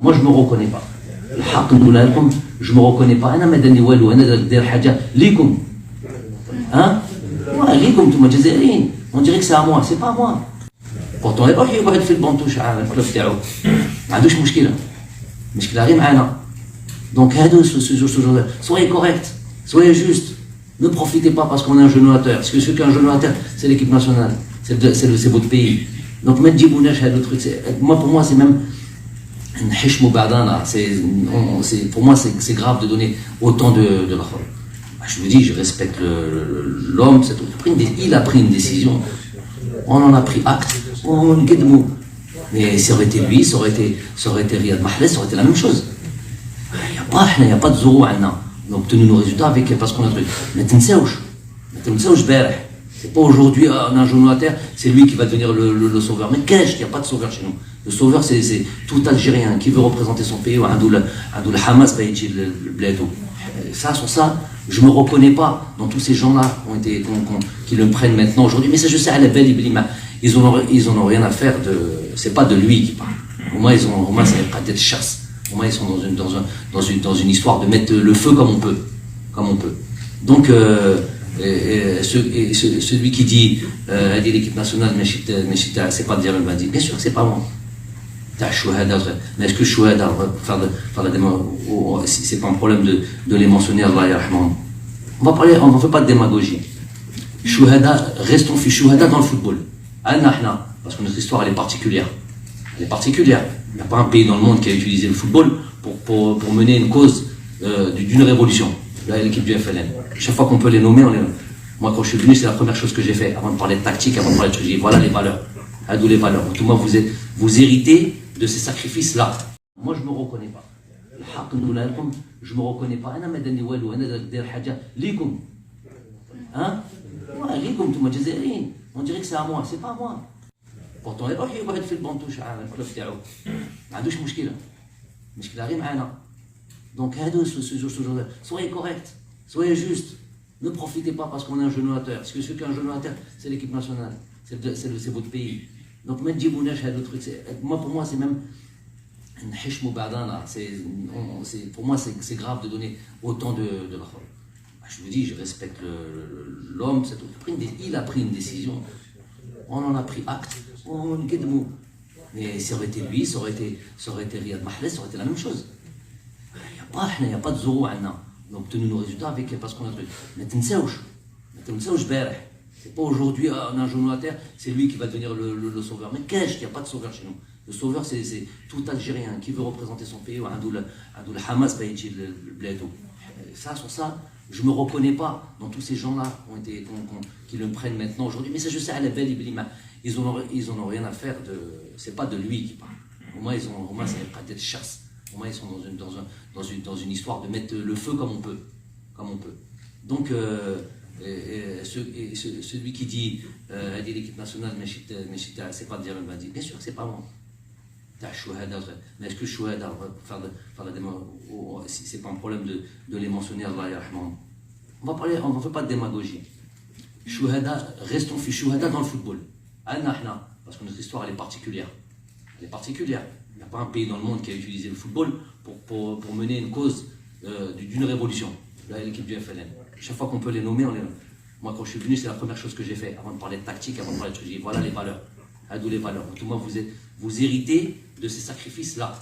Moi je me reconnais pas. الحق نقولها لكم je me reconnais pas. انا ما داني والو، انا داير حاجه ليكم. ها؟ ليكم انتم جزائريين. On dirait que c'est à moi, c'est pas à moi. Pourtant يروح يقعد في البنطوش على الكلوب تاعو. ما عندوش مشكله. المشكله غير معانا. Donc هادو soyez correct, soyez juste. Ne profitez pas parce qu'on est un genou à terre. Parce que ceux qui ont un genou à terre, c'est l'équipe nationale. C'est votre pays. Donc ما تجيبوناش هادو truc. Moi pour moi c'est même pour moi c'est grave de donner autant de la folle. Je vous dis, je respecte l'homme, il a pris une décision, on en a pris acte, mais ça aurait été lui, ça aurait été Riyad Mahrez, ça aurait été la même chose. Il n'y a pas de zoro عندنا. Donc tenez nos résultats avec, parce qu'on a truc. Mais تنساوش بارح. C'est pas aujourd'hui, on a un genou à terre, c'est lui qui va devenir le sauveur. Mais qu'est-ce qu'il n'y a pas de sauveur chez nous. Le sauveur, c'est tout Algérien qui veut représenter son pays. Le Hamas, ça, sur ça, je ne me reconnais pas dans tous ces gens-là qui le prennent maintenant aujourd'hui. Mais ça, je sais, à la belle, ils en ont rien à faire de. C'est pas de lui qui parle. Au moins, ça n'est pas d'être chasse. Au moins, ils sont dans une histoire de mettre le feu comme on peut. Donc, celui qui dit l'équipe nationale, c'est pas dire le Badi. Bien sûr, c'est pas moi. Mais est-ce que Chouhada, c'est pas un problème de les mentionner, Allah yarhamhum. On ne fait pas de démagogie. Chouhada, restons fi Chouhada dans le football. Parce que notre histoire elle est particulière. Il n'y a pas un pays dans le monde qui a utilisé le football pour mener une cause d'une révolution. Là, l'équipe du FLN. Chaque fois qu'on peut les nommer, on les nomme. Moi, quand je suis venu, c'est la première chose que j'ai fait. Avant de parler de tactique, avant de parler de trucs, j'ai dit voilà les valeurs. D'où les valeurs. Tout le monde, vous héritez de ces sacrifices-là. Moi, je ne me reconnais pas. Je ne me reconnais pas. أنا ما داني والو، أنا داير حاجة ليكم. Hein? ليكم انتم جزائريين. On dirait que c'est à moi, c'est pas à moi. Pourtant يروح يقعد في البنطوش على الكلوب تاعو. ما عندوش مشكلة. المشكلة غير معانا. Donc هادو soyez correct, soyez juste. Ne profitez pas parce qu'on est un genou à terre. Parce que ceux qui ont un genou à terre, c'est l'équipe nationale. C'est votre pays. Donc ما تجيبوناش هادو truc. Moi pour moi c'est même pour moi c'est grave de donner autant de la folle. Je vous dis, je respecte l'homme, il a pris une décision, on en a pris acte, mais ça aurait été lui, ça aurait été Riyad Mahrez, ça aurait été la même chose. Il n'y a pas de zoro عندنا. Donc tenez nos résultats avec, parce qu'on a truc. Mais تنساوش بارح. C'est pas aujourd'hui, on a un genou à terre, c'est lui qui va devenir le sauveur. Mais qu'est-ce qu'il n'y a pas de sauveur chez nous. Le sauveur, c'est tout Algérien qui veut représenter son pays. Le Hamas, ça, sur ça, je ne me reconnais pas dans tous ces gens-là qui le prennent maintenant aujourd'hui. Mais ça, je sais, à la belle, ils en ont rien à faire de. C'est pas de lui qui parle. Au moins, ça n'est pas d'être chasse. Au moins, ils sont dans une histoire de mettre le feu comme on peut. Donc, celui qui dit l'équipe nationale, c'est pas dire le Badi. Bien sûr, c'est pas moi. Mais est-ce que Chouhada, c'est pas un problème de les mentionner, Allah yarhamhum. On ne fait pas de démagogie. Chouhada, restons fi Chouhada dans le football. Parce que notre histoire elle est particulière. Il n'y a pas un pays dans le monde qui a utilisé le football pour mener une cause d'une révolution. Là, l'équipe du FLN. Chaque fois qu'on peut les nommer, on les nomme. Moi, quand je suis venu, c'est la première chose que j'ai fait. Avant de parler de tactique, avant de parler de trucs, j'ai dit voilà les valeurs. D'où les valeurs. Tout le monde, vous héritez de ces sacrifices-là.